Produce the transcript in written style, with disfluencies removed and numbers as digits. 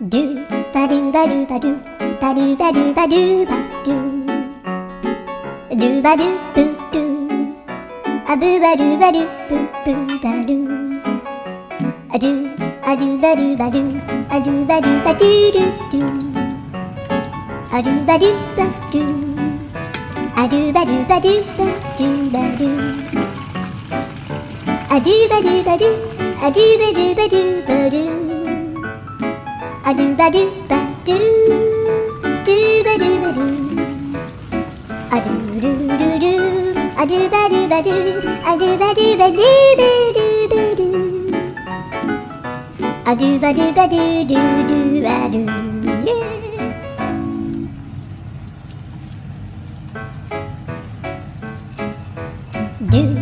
ドゥバドゥバドゥバドゥバドゥバドゥバドゥバドゥドゥバドゥブドゥアブバドゥバドゥブブバドゥアドゥアドゥバドゥバドゥアドゥバドゥバドゥドゥドゥアドゥバドゥバドゥアドゥバドゥバドゥバドゥバドゥアドゥバドゥバドゥアドゥバドゥバドゥバドゥアドゥバドゥバドゥドゥバドゥバドゥアドゥルルルアドゥバドゥバドゥアドゥバドゥバドゥバドゥバドゥアドゥバドゥバドゥドゥドゥバドゥドゥ